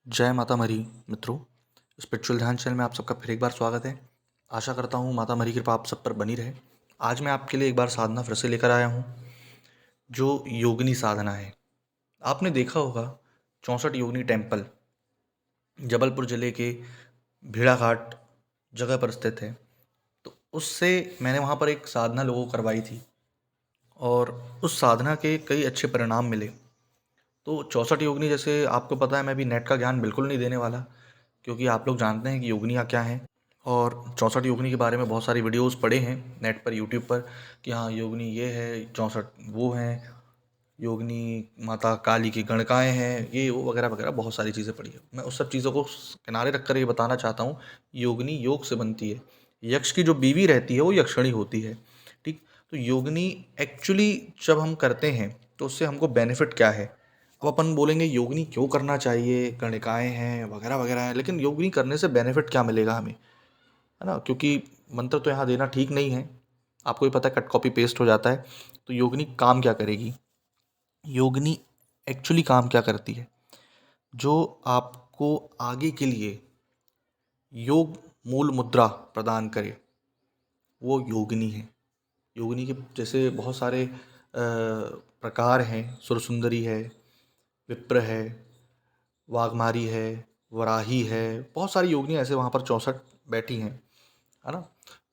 जय माता मरी मित्रों, स्पिरिचुअल ध्यान चैनल में आप सबका फिर एक बार स्वागत है। आशा करता हूँ माता मरी कृपा आप सब पर बनी रहे। आज मैं आपके लिए एक बार साधना फिर से लेकर आया हूँ, जो योगिनी साधना है। आपने देखा होगा 64 योगिनी टेम्पल जबलपुर ज़िले के भेड़ाघाट जगह पर स्थित है। तो उससे मैंने वहाँ पर एक साधना लोगों को करवाई थी और उस साधना के कई अच्छे परिणाम मिले। तो 64 योगिनी, जैसे आपको पता है, मैं भी नेट का ज्ञान बिल्कुल नहीं देने वाला, क्योंकि आप लोग जानते हैं कि योगिनियाँ क्या हैं। और 64 योगिनी के बारे में बहुत सारी वीडियोस पड़े हैं नेट पर, यूट्यूब पर, कि हाँ योगिनी ये है, 64 वो हैं, योगिनी माता काली की गणकाएँ हैं, ये वो वगैरह वगैरह बहुत सारी चीज़ें पड़ी हैं। मैं उस सब चीज़ों को किनारे रख कर ये बताना चाहता हूँ, योगिनी योग से बनती है। यक्ष की जो बीवी रहती है वो यक्षिणी होती है, ठीक। तो योगिनी एक्चुअली जब हम करते हैं तो उससे हमको बेनिफिट क्या है। अब अपन बोलेंगे योगिनी क्यों करना चाहिए, गणिकाएँ हैं वगैरह वगैरह हैं, लेकिन योगिनी करने से बेनिफिट क्या मिलेगा हमें, है ना। क्योंकि मंत्र तो यहाँ देना ठीक नहीं है, आपको भी पता है, कट कॉपी पेस्ट हो जाता है। तो योगिनी काम क्या करेगी, योगिनी एक्चुअली काम क्या करती है, जो आपको आगे के लिए योग मूल मुद्रा प्रदान करे, वो योगिनी है। योगिनी के जैसे बहुत सारे प्रकार हैं, सुरसुंदरी है, विप्र है, वाघमारी है, वराही है, बहुत सारी योगिनी ऐसे वहाँ पर 64 बैठी हैं, है ना।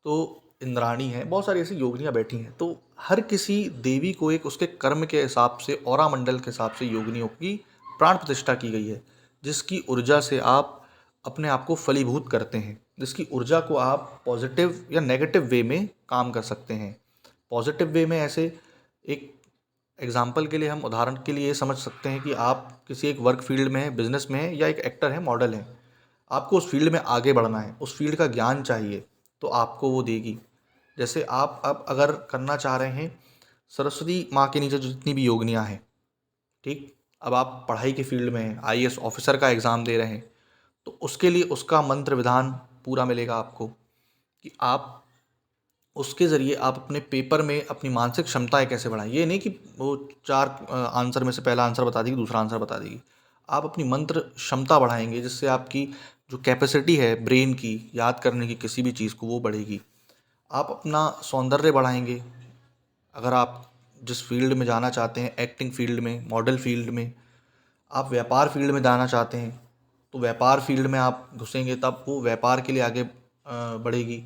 तो इंद्राणी है, बहुत सारी ऐसी योगिनियाँ बैठी हैं। तो हर किसी देवी को एक उसके कर्म के हिसाब से, औरा मंडल के हिसाब से योगिनियों की प्राण प्रतिष्ठा की गई है, जिसकी ऊर्जा से आप अपने आप को फलीभूत करते हैं, जिसकी ऊर्जा को आप पॉजिटिव या नेगेटिव वे में काम कर सकते हैं। पॉजिटिव वे में ऐसे, एक एग्जाम्पल के लिए, हम उदाहरण के लिए ये समझ सकते हैं कि आप किसी एक वर्क फील्ड में हैं, बिजनेस में हैं, या एक एक्टर है, मॉडल है, आपको उस फील्ड में आगे बढ़ना है, उस फील्ड का ज्ञान चाहिए, तो आपको वो देगी। जैसे आप अब अगर करना चाह रहे हैं, सरस्वती माँ के नीचे जो जितनी भी योगिनियाँ हैं, ठीक। अब आप पढ़ाई के फील्ड में हैं, आईएएस ऑफिसर का एग्ज़ाम दे रहे हैं, तो उसके लिए उसका मंत्र विधान पूरा मिलेगा आपको, कि आप उसके ज़रिए आप अपने पेपर में अपनी मानसिक क्षमताएँ कैसे बढ़ाएँ। ये नहीं कि वो 4 आंसर में से पहला आंसर बता देगी, दूसरा आंसर बता देगी। आप अपनी मंत्र क्षमता बढ़ाएँगे, जिससे आपकी जो कैपेसिटी है ब्रेन की, याद करने की किसी भी चीज़ को, वो बढ़ेगी। आप अपना सौंदर्य बढ़ाएँगे। अगर आप जिस फ़ील्ड में जाना चाहते हैं, एक्टिंग फ़ील्ड में, मॉडल फ़ील्ड में, आप व्यापार फ़ील्ड में जाना चाहते हैं, तो व्यापार फ़ील्ड में आप घुसेंगे, तब वो व्यापार के लिए आगे बढ़ेगी,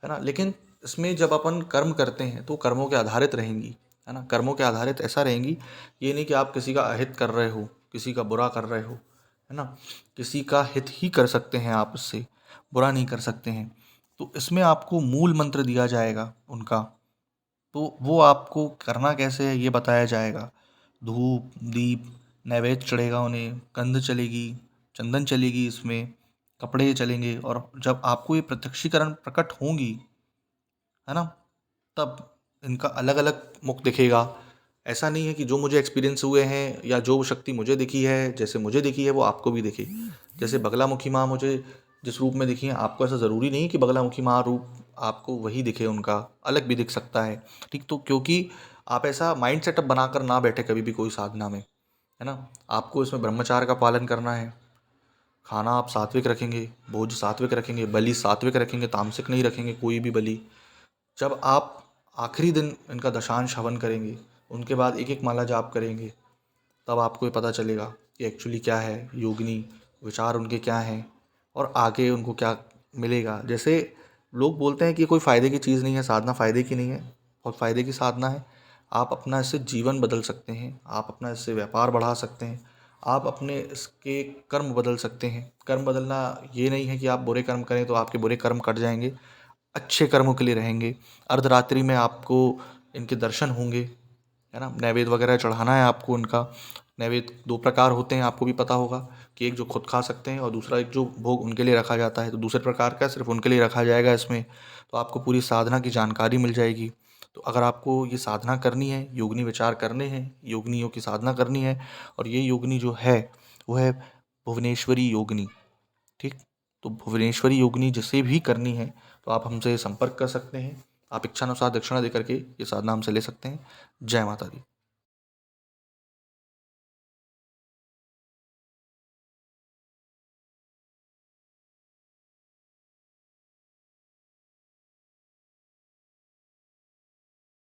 है ना। लेकिन इसमें जब अपन कर्म करते हैं तो कर्मों के आधारित रहेंगी, है ना। कर्मों के आधारित ऐसा रहेंगी, ये नहीं कि आप किसी का अहित कर रहे हो, किसी का बुरा कर रहे हो, है ना। किसी का हित ही कर सकते हैं आप, इससे बुरा नहीं कर सकते हैं। तो इसमें आपको मूल मंत्र दिया जाएगा उनका, तो वो आपको करना कैसे है ये बताया जाएगा। धूप दीप नैवेद्य चढ़ेगा, उन्हें गंध चलेगी, चंदन चलेगी, इसमें कपड़े चलेंगे, और जब आपको ये प्रत्यक्षीकरण प्रकट होंगी, है ना, तब इनका अलग अलग मुख दिखेगा। ऐसा नहीं है कि जो मुझे एक्सपीरियंस हुए हैं, या जो शक्ति मुझे दिखी है, जैसे मुझे दिखी है वो आपको भी दिखे। जैसे बगलामुखी माँ मुझे जिस रूप में दिखी है, आपको ऐसा ज़रूरी नहीं कि बगलामुखी माँ रूप आपको वही दिखे, उनका अलग भी दिख सकता है, ठीक। तो क्योंकि आप ऐसा माइंड सेटअप बनाकर ना बैठे कभी भी कोई साधना में, है ना। आपको इसमें ब्रह्मचार्य का पालन करना है, खाना आप सात्विक रखेंगे, भोज सात्विक रखेंगे, बलि सात्विक रखेंगे, तामसिक नहीं रखेंगे कोई भी बलि। जब आप आखिरी दिन इनका दशांश हवन करेंगे, उनके बाद एक एक माला जाप करेंगे, तब आपको ये पता चलेगा कि एक्चुअली क्या है योगिनी, विचार उनके क्या हैं, और आगे उनको क्या मिलेगा। जैसे लोग बोलते हैं कि कोई फ़ायदे की चीज़ नहीं है, साधना फ़ायदे की नहीं है, बहुत फ़ायदे की साधना है। आप अपना इससे जीवन बदल सकते हैं, आप अपना इससे व्यापार बढ़ा सकते हैं, आप अपने इसके कर्म बदल सकते हैं। कर्म बदलना ये नहीं है कि आप बुरे कर्म करें तो आपके बुरे कर्म कट जाएंगे, अच्छे कर्मों के लिए रहेंगे। अर्धरात्रि में आपको इनके दर्शन होंगे, है ना। नैवेद्य वगैरह चढ़ाना है आपको उनका। नैवेद्य 2 प्रकार होते हैं, आपको भी पता होगा, कि एक जो खुद खा सकते हैं, और दूसरा एक जो भोग उनके लिए रखा जाता है। तो दूसरे प्रकार का सिर्फ उनके लिए रखा जाएगा इसमें। तो आपको पूरी साधना की जानकारी मिल जाएगी। तो अगर आपको ये साधना करनी है, योगिनी विचार करने हैं, योगिनियों की साधना करनी है, और ये योगिनी जो है वो है भुवनेश्वरी योगिनी, ठीक। तो भुवनेश्वरी योगिनी जिसे भी करनी है, तो आप हमसे संपर्क कर सकते हैं। आप इच्छानुसार दक्षिणा देकर के ये साधना हमसे ले सकते हैं। जय माता दी।